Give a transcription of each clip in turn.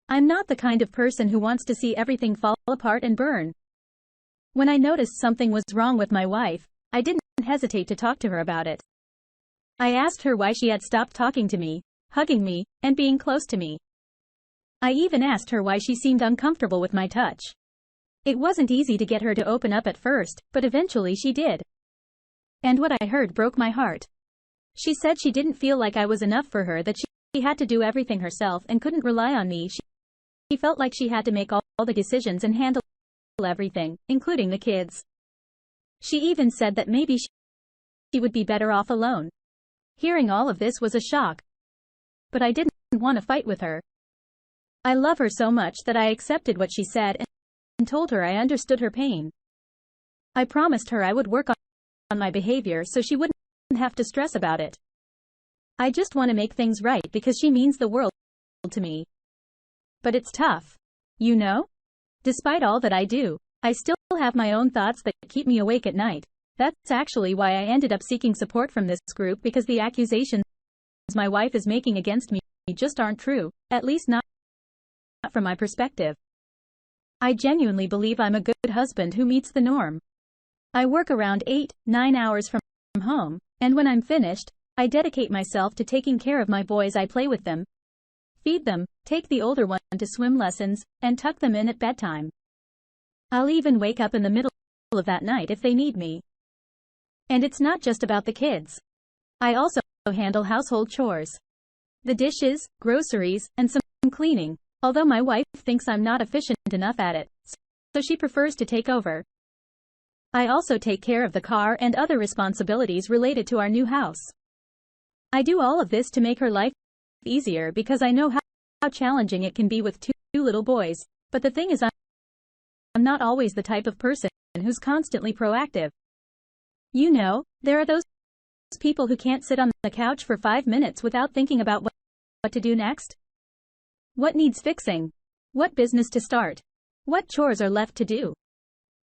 I'm not the kind of person who wants to see everything fall apart and burn. When I noticed something was wrong with my wife, I didn't hesitate to talk to her about it. I asked her why she had stopped talking to me, hugging me, and being close to me. I even asked her why she seemed uncomfortable with my touch. It wasn't easy to get her to open up at first, but eventually she did. And what I heard broke my heart. She said she didn't feel like I was enough for her, that she had to do everything herself and couldn't rely on me. She felt like she had to make all the decisions and handle everything, including the kids. She even said that maybe she would be better off alone. Hearing all of this was a shock. But I didn't want to fight with her. I love her so much that I accepted what she said and told her I understood her pain. I promised her I would work on my behavior so she wouldn't have to stress about it. I just want to make things right because she means the world to me. But it's tough. You know? Despite all that I do, I still have my own thoughts that keep me awake at night. That's actually why I ended up seeking support from this group, because the accusations my wife is making against me just aren't true, at least not from my perspective. I genuinely believe I'm a good husband who meets the norm. I work around 8-9 hours from home, and when I'm finished, I dedicate myself to taking care of my boys. I play with them, feed them, take the older one to swim lessons, and tuck them in at bedtime. I'll even wake up in the middle of that night if they need me. And it's not just about the kids. I also handle household chores. The dishes, groceries, and some cleaning, although my wife thinks I'm not efficient enough at it, so she prefers to take over. I also take care of the car and other responsibilities related to our new house. I do all of this to make her life easier because I know how challenging it can be with two little boys, but the thing is I'm not always the type of person who's constantly proactive. You know, there are those people who can't sit on the couch for 5 minutes without thinking about what to do next. What needs fixing? What business to start? What chores are left to do?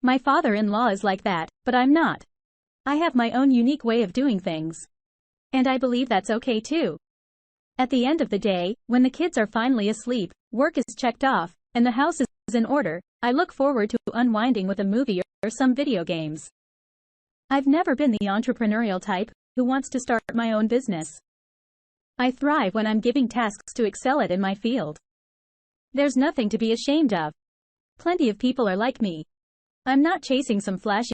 My father-in-law is like that, but I'm not. I have my own unique way of doing things. And I believe that's okay too. At the end of the day, when the kids are finally asleep, work is checked off, and the house is in order, I look forward to unwinding with a movie or some video games. I've never been the entrepreneurial type who wants to start my own business. I thrive when I'm giving tasks to excel at in my field. There's nothing to be ashamed of. Plenty of people are like me. I'm not chasing some flashy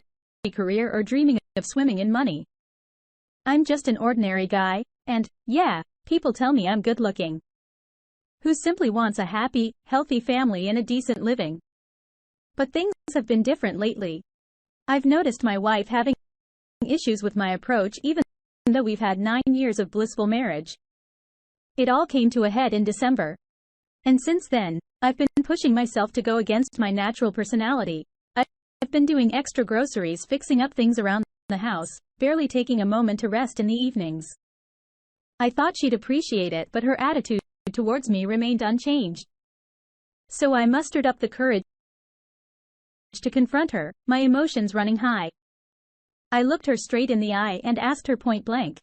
career or dreaming of swimming in money. I'm just an ordinary guy, and, yeah, people tell me I'm good looking, who simply wants a happy, healthy family and a decent living. But things have been different lately. I've noticed my wife having issues with my approach even though we've had 9 years of blissful marriage. It all came to a head in December. And since then, I've been pushing myself to go against my natural personality. I've been doing extra groceries, fixing up things around the house, barely taking a moment to rest in the evenings. I thought she'd appreciate it, but her attitude towards me remained unchanged. So I mustered up the courage to confront her, my emotions running high. I looked her straight in the eye and asked her point blank,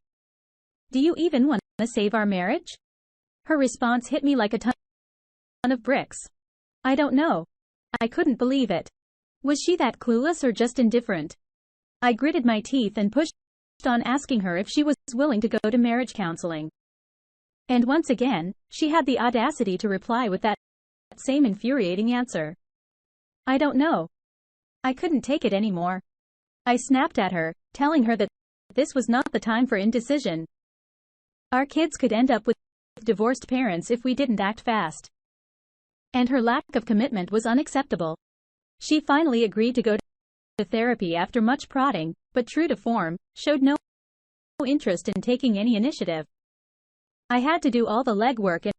"Do you even want to save our marriage?" Her response hit me like a ton of bricks. I don't know. I couldn't believe it. Was she that clueless or just indifferent? I gritted my teeth and pushed on asking her if she was willing to go to marriage counseling. And once again, she had the audacity to reply with that same infuriating answer. I don't know. I couldn't take it anymore. I snapped at her, telling her that this was not the time for indecision. Our kids could end up with divorced parents if we didn't act fast. And her lack of commitment was unacceptable. She finally agreed to go to therapy after much prodding, but true to form, showed no interest in taking any initiative. I had to do all the legwork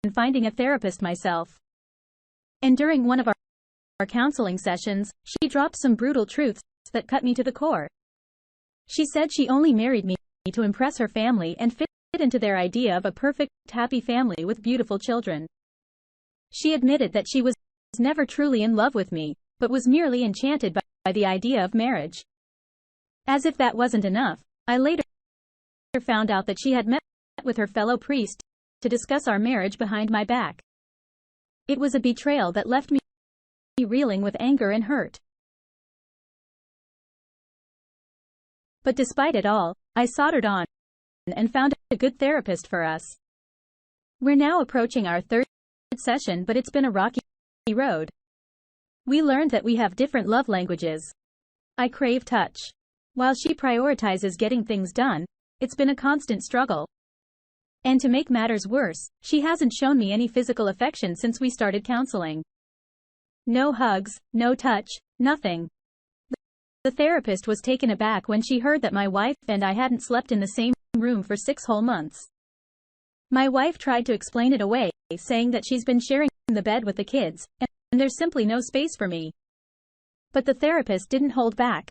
and finding a therapist myself. And during one of our counseling sessions, she dropped some brutal truths that cut me to the core. She said she only married me to impress her family and fit into their idea of a perfect, happy family with beautiful children. She admitted that she was never truly in love with me, but was merely enchanted by the idea of marriage. As if that wasn't enough, I later found out that she had met with her fellow priest to discuss our marriage behind my back. It was a betrayal that left me reeling with anger and hurt. But despite it all, I soldered on and found a good therapist for us. We're now approaching our third session, but it's been a rocky road. We learned that we have different love languages. I crave touch, while she prioritizes getting things done. It's been a constant struggle. And to make matters worse, she hasn't shown me any physical affection since we started counseling. No hugs, no touch, nothing. The therapist was taken aback when she heard that my wife and I hadn't slept in the same room for 6 whole months. My wife tried to explain it away, saying that she's been sharing the bed with the kids, and there's simply no space for me. But the therapist didn't hold back.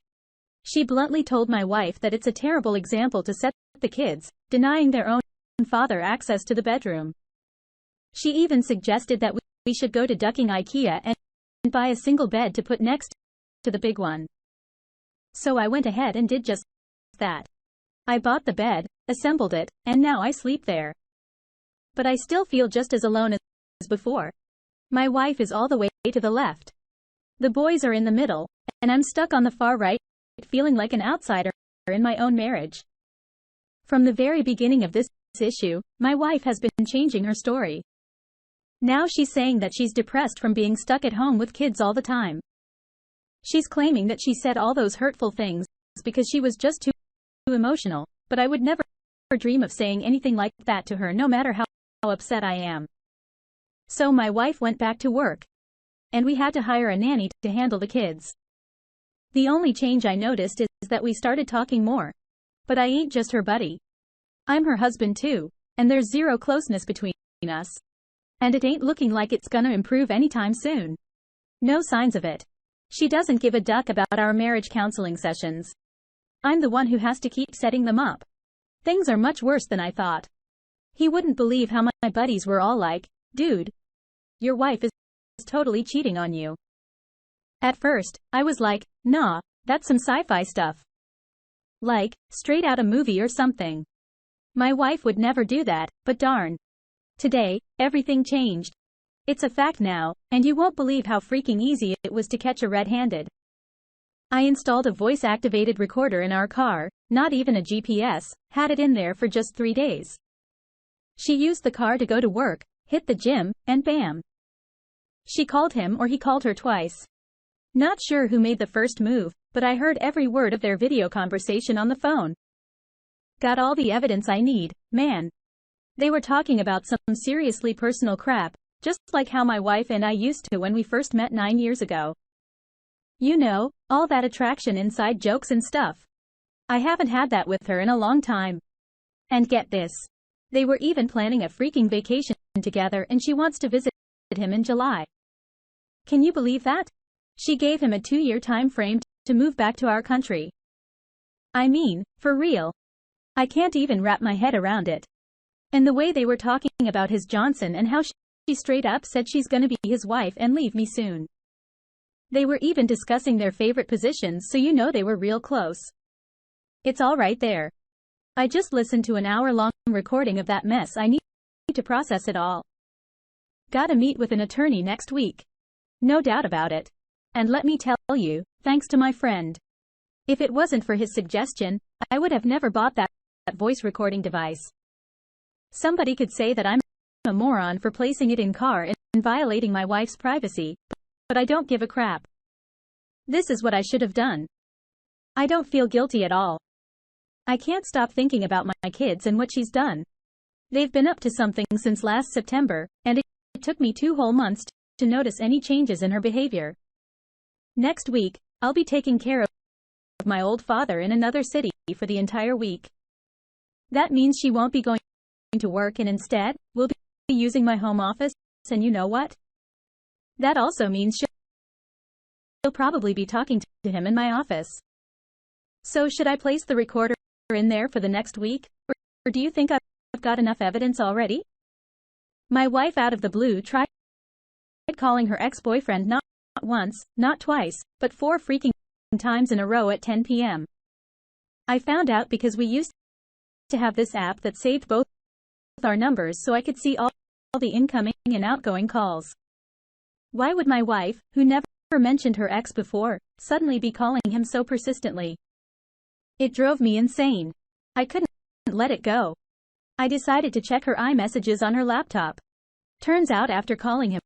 She bluntly told my wife that it's a terrible example to set the kids, denying their own father access to the bedroom. She even suggested that we should go to ducking IKEA and buy a single bed to put next to the big one. So I went ahead and did just that. I bought the bed, assembled it, and now I sleep there. But I still feel just as alone as before. My wife is all the way to the left. The boys are in the middle, and I'm stuck on the far right, feeling like an outsider in my own marriage. From the very beginning of this issue, my wife has been changing her story. Now she's saying that she's depressed from being stuck at home with kids all the time. She's claiming that she said all those hurtful things because she was just too emotional, but I would never dream of saying anything like that to her, no matter how upset I am. So my wife went back to work, and we had to hire a nanny to handle the kids. The only change I noticed is that we started talking more. But I ain't just her buddy. I'm her husband too, and there's zero closeness between us. And it ain't looking like it's gonna improve anytime soon. No signs of it. She doesn't give a duck about our marriage counseling sessions. I'm the one who has to keep setting them up. Things are much worse than I thought. He wouldn't believe how my buddies were all like, "Dude, your wife is totally cheating on you." At first, I was like, "Nah, that's some sci-fi stuff. Like, straight out a movie or something. My wife would never do that," but darn. Today, everything changed. It's a fact now, and you won't believe how freaking easy it was to catch her red-handed. I installed a voice-activated recorder in our car, not even a GPS, had it in there for just 3 days. She used the car to go to work, hit the gym, and bam. She called him or he called her twice. Not sure who made the first move, but I heard every word of their video conversation on the phone. Got all the evidence I need, man. They were talking about some seriously personal crap, just like how my wife and I used to when we first met 9 years ago. You know, all that attraction, inside jokes and stuff. I haven't had that with her in a long time. And get this. They were even planning a freaking vacation together, and she wants to visit him in July. Can you believe that? She gave him a 2-year time frame to move back to our country. I mean, for real. I can't even wrap my head around it. And the way they were talking about his Johnson and how she straight up said she's gonna be his wife and leave me soon. They were even discussing their favorite positions, so you know they were real close. It's all right there. I just listened to an hour-long recording of that mess. I need to process it all. Gotta meet with an attorney next week. No doubt about it. And let me tell you, thanks to my friend. If it wasn't for his suggestion, I would have never bought that voice recording device. Somebody could say that I'm a moron for placing it in car and violating my wife's privacy, but I don't give a crap. This is what I should have done. I don't feel guilty at all. I can't stop thinking about my kids and what she's done. They've been up to something since last September, and it took me 2 whole months to notice any changes in her behavior. Next week, I'll be taking care of my old father in another city for the entire week. That means she won't be going to work, and instead, we'll be using my home office, and you know what? That also means she'll probably be talking to him in my office. So should I place the recorder in there for the next week, or do you think I've got enough evidence already? My wife out of the blue tried calling her ex-boyfriend not once, not twice, but 4 freaking times in a row at 10 p.m. I found out because we used to have this app that saved both our numbers so I could see all the incoming and outgoing calls. Why would my wife, who never mentioned her ex before, suddenly be calling him so persistently? It drove me insane. I couldn't let it go. I decided to check her iMessages on her laptop. Turns out after calling him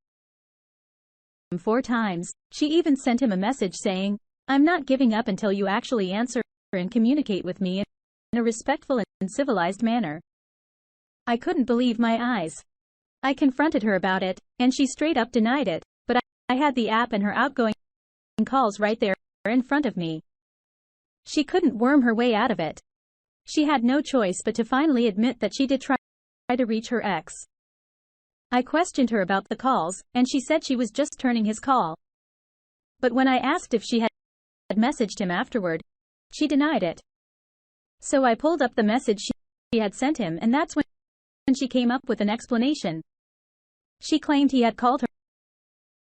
4 times, she even sent him a message saying, "I'm not giving up until you actually answer and communicate with me in a respectful and civilized manner." I couldn't believe my eyes. I confronted her about it, and she straight up denied it, but I had the app and her outgoing calls right there in front of me. She couldn't worm her way out of it. She had no choice but to finally admit that she did try to reach her ex. I questioned her about the calls, and she said she was just turning his call. But when I asked if she had messaged him afterward, she denied it. So I pulled up the message she had sent him, and that's when she came up with an explanation. She claimed he had called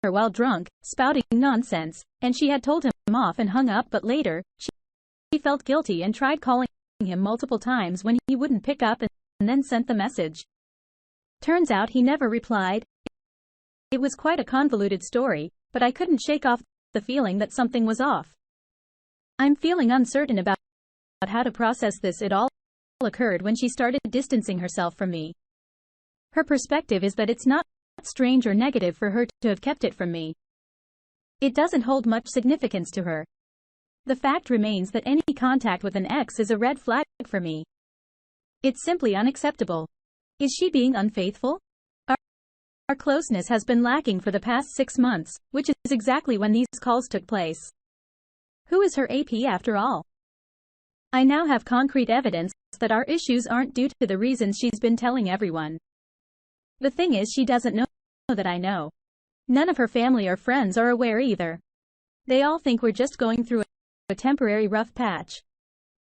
her while drunk, spouting nonsense, and she had told him off and hung up, but later, she felt guilty and tried calling him multiple times when he wouldn't pick up and then sent the message. Turns out he never replied. It was quite a convoluted story, but I couldn't shake off the feeling that something was off. I'm feeling uncertain about how to process this. It all occurred when she started distancing herself from me. Her perspective is that it's not strange or negative for her to have kept it from me. It doesn't hold much significance to her. The fact remains that any contact with an ex is a red flag for me. It's simply unacceptable. Is she being unfaithful? Our closeness has been lacking for the past 6 months, which is exactly when these calls took place. Who is her AP after all? I now have concrete evidence that our issues aren't due to the reasons she's been telling everyone. The thing is, she doesn't know that I know. None of her family or friends are aware either. They all think we're just going through a temporary rough patch.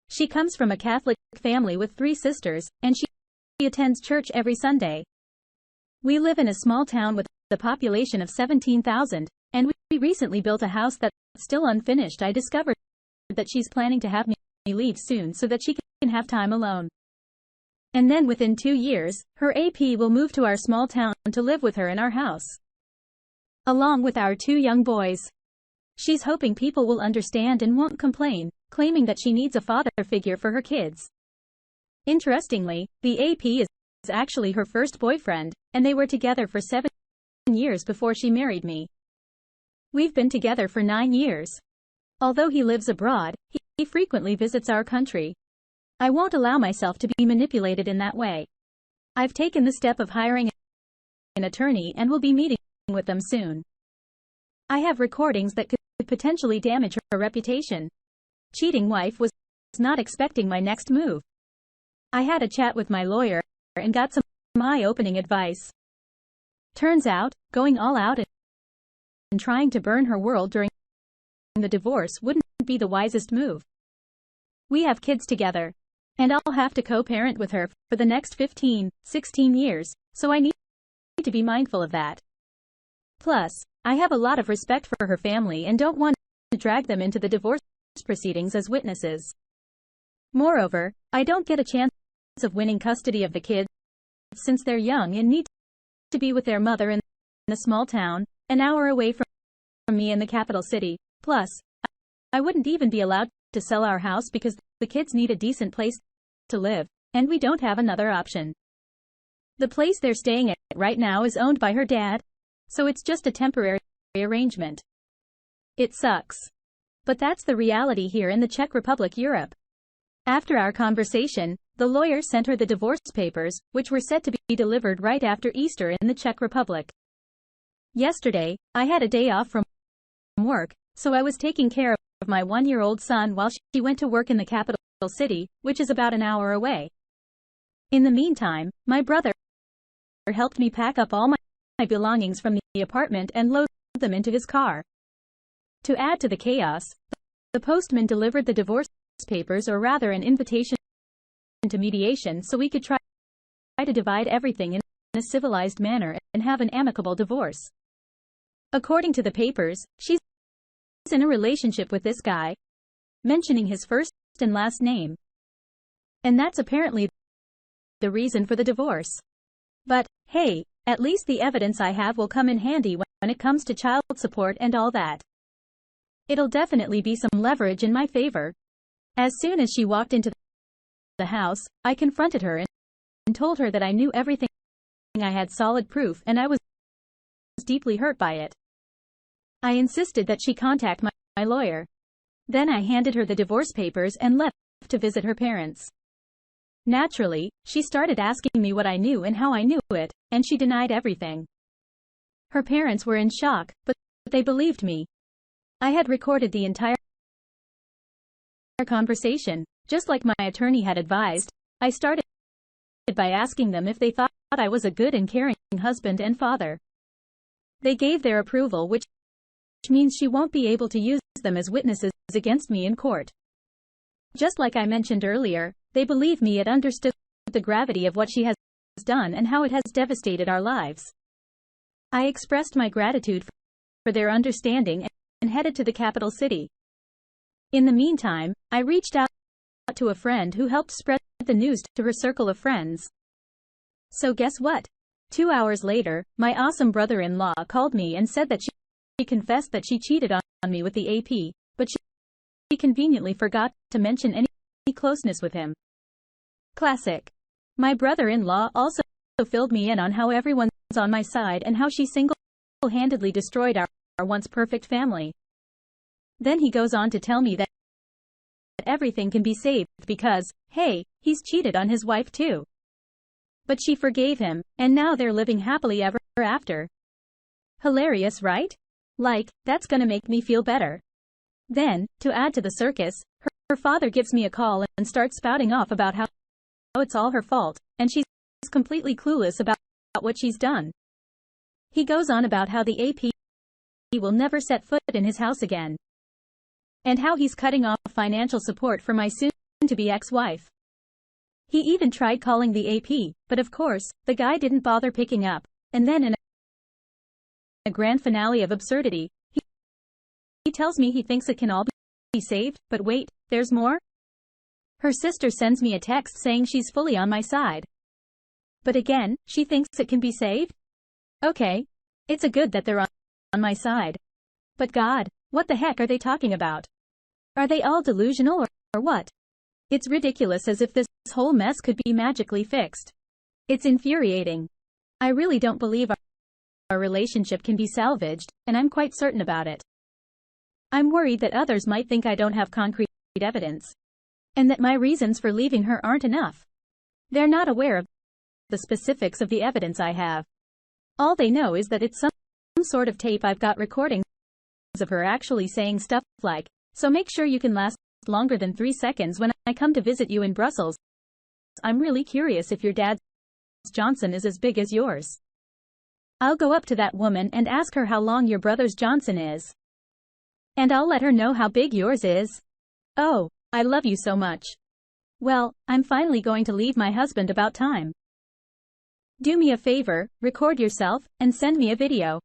She comes from a Catholic family with 3 sisters, and she attends church every Sunday. We live in a small town with a population of 17,000, and we recently built a house that's still unfinished. I discovered that she's planning to have me leave soon so that she can have time alone. And then within 2 years, her AP will move to our small town to live with her in our house, along with our 2 young boys. She's hoping people will understand and won't complain, claiming that she needs a father figure for her kids. Interestingly, the AP is actually her first boyfriend, and they were together for 7 years before she married me. We've been together for 9 years. Although he lives abroad, he frequently visits our country. I won't allow myself to be manipulated in that way. I've taken the step of hiring an attorney and will be meeting with them soon. I have recordings that could potentially damage her reputation. Cheating wife was not expecting my next move. I had a chat with my lawyer and got some eye-opening advice. Turns out, going all out and trying to burn her world during the divorce wouldn't be the wisest move. We have kids together, and I'll have to co-parent with her for the next 15, 16 years, so I need to be mindful of that. Plus, I have a lot of respect for her family and don't want to drag them into the divorce proceedings as witnesses. Moreover, I don't get a chance of winning custody of the kids since they're young and need to be with their mother in a small town, an hour away from me in the capital city. Plus, I wouldn't even be allowed to sell our house because the kids need a decent place to live, and we don't have another option. The place they're staying at right now is owned by her dad, so it's just a temporary arrangement. It sucks. But that's the reality here in the Czech Republic, Europe. After our conversation, the lawyer sent her the divorce papers, which were set to be delivered right after Easter in the Czech Republic. Yesterday, I had a day off from work, so I was taking care of my 1-year-old son while she went to work in the capital city, which is about an hour away. In the meantime, my brother helped me pack up all my belongings from the apartment and load them into his car. To add to the chaos, the postman delivered the divorce papers, or rather an invitation to mediation, so we could try to divide everything in a civilized manner and have an amicable divorce. According to the papers, she's in a relationship with this guy, mentioning his first and last name. And that's apparently the reason for the divorce. But, hey, at least the evidence I have will come in handy when it comes to child support and all that. It'll definitely be some leverage in my favor. As soon as she walked into the house, I confronted her and told her that I knew everything. I had solid proof and I was deeply hurt by it. I insisted that she contact my lawyer. Then I handed her the divorce papers and left to visit her parents. Naturally, she started asking me what I knew and how I knew it, and she denied everything. Her parents were in shock, but they believed me. I had recorded the entire conversation, just like my attorney had advised. I started by asking them if they thought I was a good and caring husband and father. They gave their approval, which means she won't be able to use them as witnesses against me in court. Just like I mentioned earlier, they believe me and understood the gravity of what she has done and how it has devastated our lives. I expressed my gratitude for their understanding and headed to the capital city. In the meantime, I reached out to a friend who helped spread the news to her circle of friends. So guess what? 2 hours later, my awesome brother-in-law called me and said that she confessed that she cheated on me with the AP, but she conveniently forgot to mention any closeness with him. Classic. My brother-in-law also filled me in on how everyone's on my side and how she single-handedly destroyed our once perfect family. Then he goes on to tell me that everything can be saved because, hey, he's cheated on his wife too. But she forgave him, and now they're living happily ever after. Hilarious, right? Like, that's gonna make me feel better. Then, to add to the circus, her father gives me a call and starts spouting off about how it's all her fault, and she's completely clueless about what she's done. He goes on about how the AP will never set foot in his house again, and how he's cutting off financial support for my soon-to-be ex-wife. He even tried calling the AP, but of course, the guy didn't bother picking up, and then in a grand finale of absurdity, he tells me he thinks it can all be saved, but wait, there's more? Her sister sends me a text saying she's fully on my side. But again, she thinks it can be saved? Okay. It's a good that they're on my side. But God, what the heck are they talking about? Are they all delusional or what? It's ridiculous, as if this whole mess could be magically fixed. It's infuriating. I really don't believe our relationship can be salvaged, and I'm quite certain about it. I'm worried that others might think I don't have concrete evidence, and that my reasons for leaving her aren't enough. They're not aware of the specifics of the evidence I have. All they know is that it's some sort of tape I've got recordings of her actually saying stuff like, "So make sure you can last longer than 3 seconds when I come to visit you in Brussels. I'm really curious if your dad's Johnson is as big as yours. I'll go up to that woman and ask her how long your brother's Johnson is. And I'll let her know how big yours is. Oh, I love you so much. Well, I'm finally going to leave my husband about time. Do me a favor, record yourself, and send me a video.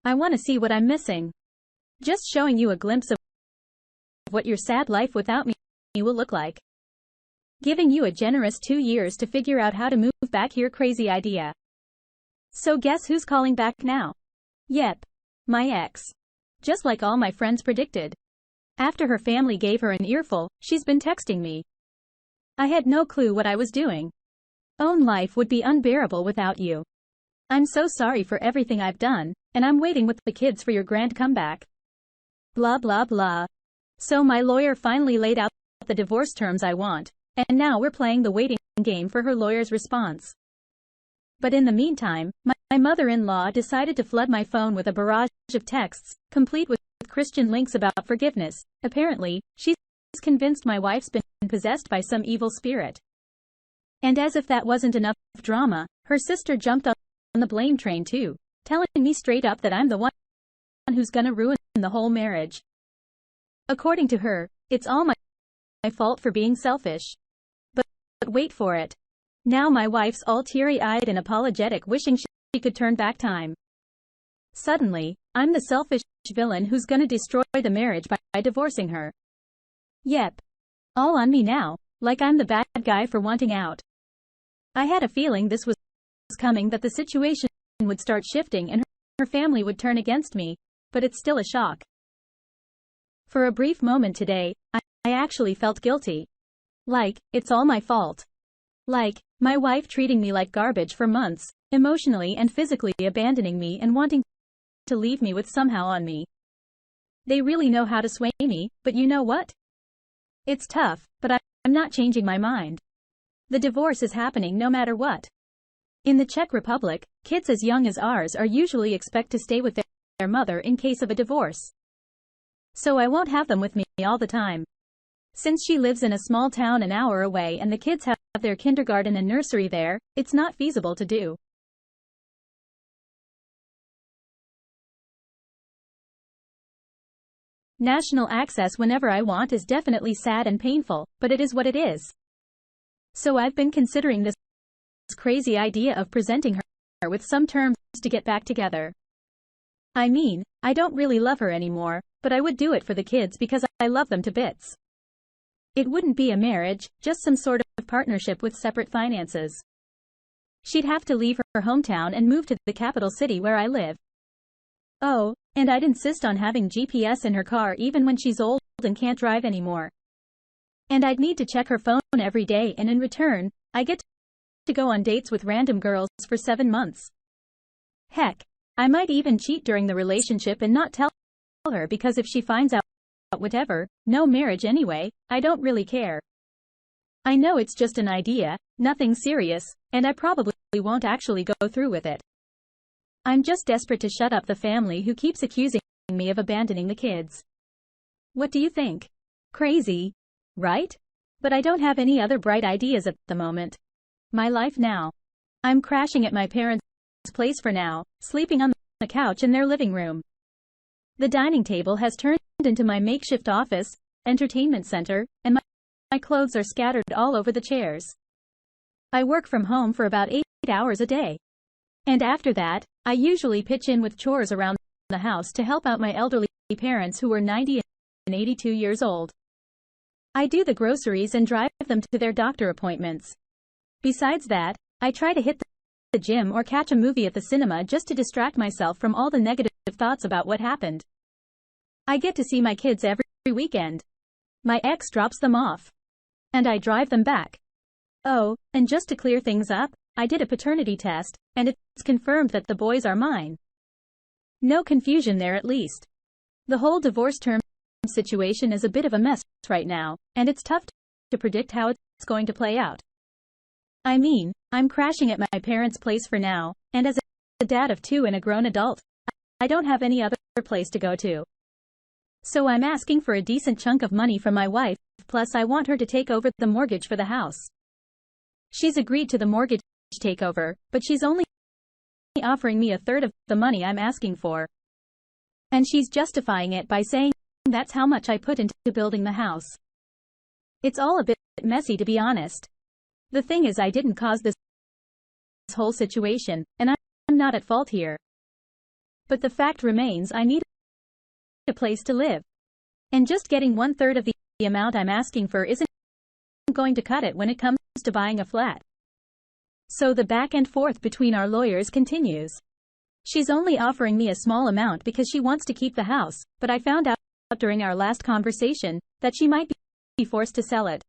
I want to see what I'm missing. Just showing you a glimpse of what your sad life without me will look like. Giving you a generous 2 years to figure out how to move back here. Crazy idea. So guess who's calling back now? Yep. My ex. Just like all my friends predicted. After her family gave her an earful, she's been texting me. I had no clue what I was doing. Own life would be unbearable without you. I'm so sorry for everything I've done, and I'm waiting with the kids for your grand comeback. Blah blah blah. So my lawyer finally laid out the divorce terms I want, and now we're playing the waiting game for her lawyer's response. But in the meantime, my mother-in-law decided to flood my phone with a barrage of texts, complete with Christian links about forgiveness. Apparently, she's convinced my wife's been possessed by some evil spirit. And as if that wasn't enough drama, her sister jumped on the blame train too, telling me straight up that I'm the one who's gonna ruin the whole marriage. According to her, it's all my fault for being selfish. But wait for it. Now my wife's all teary-eyed and apologetic, wishing she could turn back time. Suddenly, I'm the selfish villain who's gonna destroy the marriage by divorcing her. Yep. All on me now, like I'm the bad guy for wanting out. I had a feeling this was coming, that the situation would start shifting and her family would turn against me, but it's still a shock. For a brief moment today, I actually felt guilty. Like, it's all my fault. Like, my wife treating me like garbage for months, emotionally and physically abandoning me and wanting to leave me with somehow on me. They really know how to sway me, but you know what? It's tough, but I'm not changing my mind. The divorce is happening no matter what. In the Czech Republic, kids as young as ours are usually expected to stay with their mother in case of a divorce. So I won't have them with me all the time. Since she lives in a small town an hour away and the kids have their kindergarten and nursery there, it's not feasible to do. National access whenever I want is definitely sad and painful, but it is what it is. So I've been considering this crazy idea of presenting her with some terms to get back together. I mean, I don't really love her anymore, but I would do it for the kids because I love them to bits. It wouldn't be a marriage, just some sort of partnership with separate finances. She'd have to leave her hometown and move to the capital city where I live. Oh, and I'd insist on having GPS in her car even when she's old and can't drive anymore. And I'd need to check her phone every day, and in return, I get to go on dates with random girls for 7 months. Heck, I might even cheat during the relationship and not tell her because if she finds out, whatever, no marriage anyway, I don't really care. I know it's just an idea, nothing serious, and I probably won't actually go through with it. I'm just desperate to shut up the family who keeps accusing me of abandoning the kids. What do you think? Crazy, right? But I don't have any other bright ideas at the moment. My life now. I'm crashing at my parents' place for now, sleeping on the couch in their living room. The dining table has turned into my makeshift office, entertainment center, and my clothes are scattered all over the chairs. I work from home for about 8 hours a day. And after that, I usually pitch in with chores around the house to help out my elderly parents who are 90 and 82 years old. I do the groceries and drive them to their doctor appointments. Besides that, I try to hit the gym or catch a movie at the cinema just to distract myself from all the negative thoughts about what happened. I get to see my kids every weekend. My ex drops them off. And I drive them back. Oh, and just to clear things up, I did a paternity test, and it's confirmed that the boys are mine. No confusion there at least. The whole divorce term situation is a bit of a mess right now, and it's tough to predict how it's going to play out. I mean, I'm crashing at my parents' place for now, and as a dad of 2 and a grown adult, I don't have any other place to go to. So I'm asking for a decent chunk of money from my wife, plus I want her to take over the mortgage for the house. She's agreed to the mortgage takeover, but she's only offering me a third of the money I'm asking for. And she's justifying it by saying that's how much I put into building the house. It's all a bit messy, to be honest. The thing is, I didn't cause this whole situation, and I'm not at fault here. But the fact remains, I need a place to live. And just getting 1/3 of the amount I'm asking for isn't going to cut it when it comes to buying a flat. So the back and forth between our lawyers continues. She's only offering me a small amount because she wants to keep the house, but I found out during our last conversation that she might be forced to sell it.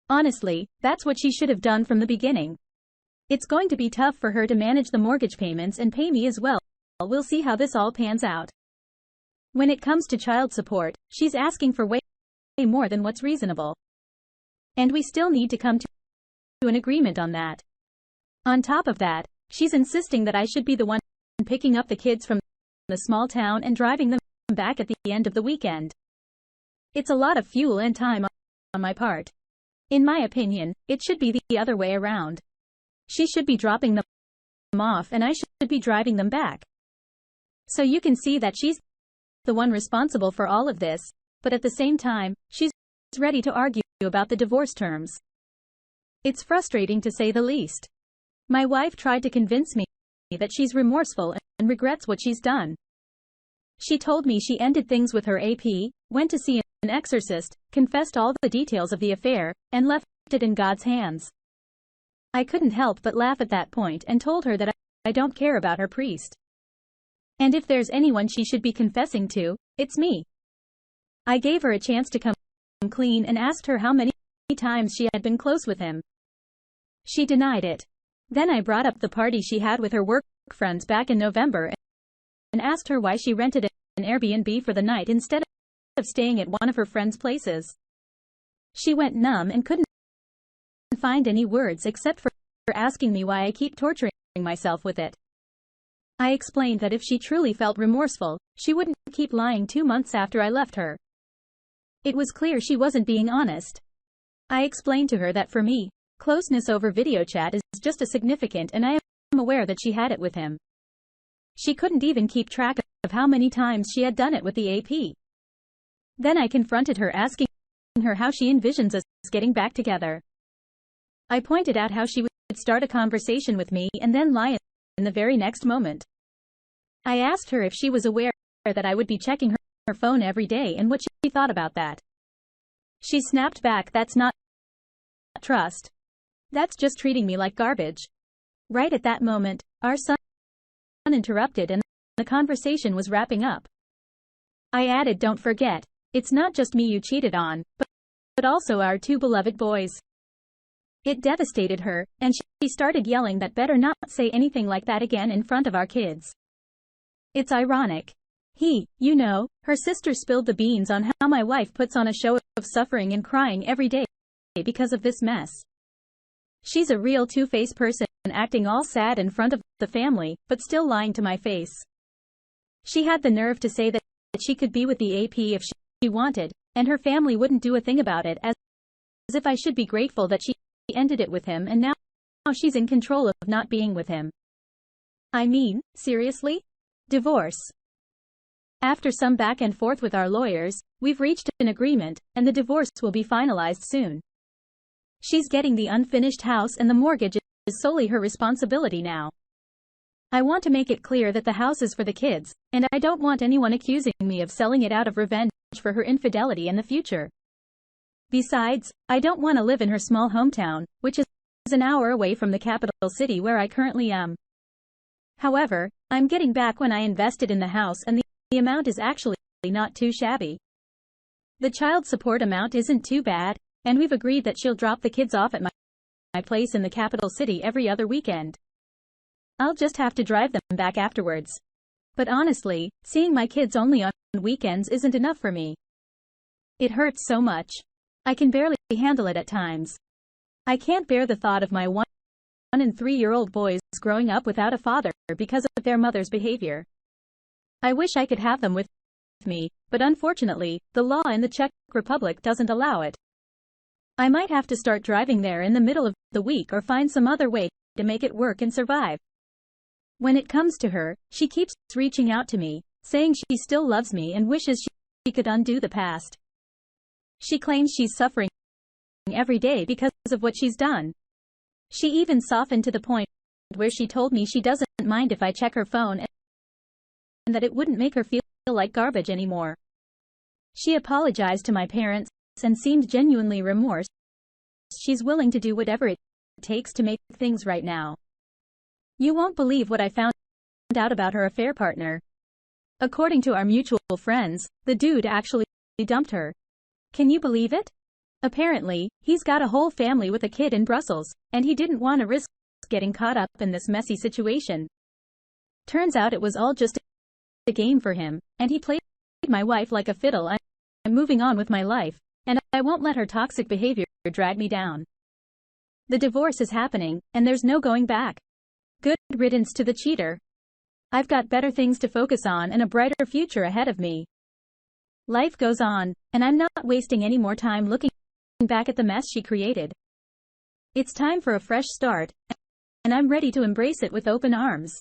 Honestly, that's what she should have done from the beginning. It's going to be tough for her to manage the mortgage payments and pay me as well. We'll see how this all pans out. When it comes to child support, she's asking for way more than what's reasonable. And we still need to come to an agreement on that. On top of that, she's insisting that I should be the one picking up the kids from the small town and driving them back at the end of the weekend. It's a lot of fuel and time on my part. In my opinion, it should be the other way around. She should be dropping them off and I should be driving them back. So you can see that she's the one responsible for all of this, but at the same time, she's ready to argue about the divorce terms. It's frustrating to say the least. My wife tried to convince me that she's remorseful and regrets what she's done. She told me she ended things with her AP, went to see an exorcist, confessed all the details of the affair, and left it in God's hands. I couldn't help but laugh at that point and told her that I don't care about her priest. And if there's anyone she should be confessing to, it's me. I gave her a chance to come clean and asked her how many times she had been close with him. She denied it. Then I brought up the party she had with her work friends back in November and asked her why she rented an Airbnb for the night instead of staying at one of her friends' places. She went numb and couldn't find any words except for asking me why I keep torturing myself with it. I explained that if she truly felt remorseful, she wouldn't keep lying 2 months after I left her. It was clear she wasn't being honest. I explained to her that for me, closeness over video chat is just as significant, and I am aware that she had it with him. She couldn't even keep track of how many times she had done it with the AP. Then I confronted her, asking her how she envisions us getting back together. I pointed out how she would start a conversation with me and then lie in the very next moment. I asked her if she was aware that I would be checking her phone every day and what she thought about that. She snapped back, "That's not trust. That's just treating me like garbage." Right at that moment, our son interrupted and the conversation was wrapping up. I added, "Don't forget, it's not just me you cheated on, but also our 2 beloved boys." It devastated her, and she started yelling that better not say anything like that again in front of our kids. It's ironic. Her sister spilled the beans on how my wife puts on a show of suffering and crying every day because of this mess. She's a real two-faced person, acting all sad in front of the family, but still lying to my face. She had the nerve to say that she could be with the AP if she wanted, and her family wouldn't do a thing about it, as if I should be grateful that she ended it with him and now she's in control of not being with him. I mean, seriously? Divorce. After some back and forth with our lawyers, we've reached an agreement, and the divorce will be finalized soon. She's getting the unfinished house and the mortgage is solely her responsibility now. I want to make it clear that the house is for the kids, and I don't want anyone accusing me of selling it out of revenge for her infidelity in the future. Besides, I don't want to live in her small hometown, which is an hour away from the capital city where I currently am. However, I'm getting back when I invested in the house, and the amount is actually not too shabby. The child support amount isn't too bad, and we've agreed that she'll drop the kids off at my place in the capital city every other weekend. I'll just have to drive them back afterwards. But honestly, seeing my kids only on weekends isn't enough for me. It hurts so much. I can barely handle it at times. I can't bear the thought of my 1- and 3-year-old boys growing up without a father because of their mother's behavior. I wish I could have them with me, but unfortunately, the law in the Czech Republic doesn't allow it. I might have to start driving there in the middle of the week or find some other way to make it work and survive. When it comes to her, she keeps reaching out to me, saying she still loves me and wishes she could undo the past. She claims she's suffering every day because of what she's done. She even softened to the point where she told me she doesn't mind if I check her phone and that it wouldn't make her feel like garbage anymore. She apologized to my parents and seemed genuinely remorsed. She's willing to do whatever it takes to make things right now. You won't believe what I found out about her affair partner. According to our mutual friends, the dude actually dumped her. Can you believe it? Apparently, he's got a whole family with a kid in Brussels, and he didn't want to risk getting caught up in this messy situation. Turns out it was all just a game for him, and he played my wife like a fiddle. I'm moving on with my life, and I won't let her toxic behavior drag me down. The divorce is happening, and there's no going back. Good riddance to the cheater. I've got better things to focus on and a brighter future ahead of me. Life goes on, and I'm not wasting any more time looking back at the mess she created. It's time for a fresh start, and I'm ready to embrace it with open arms.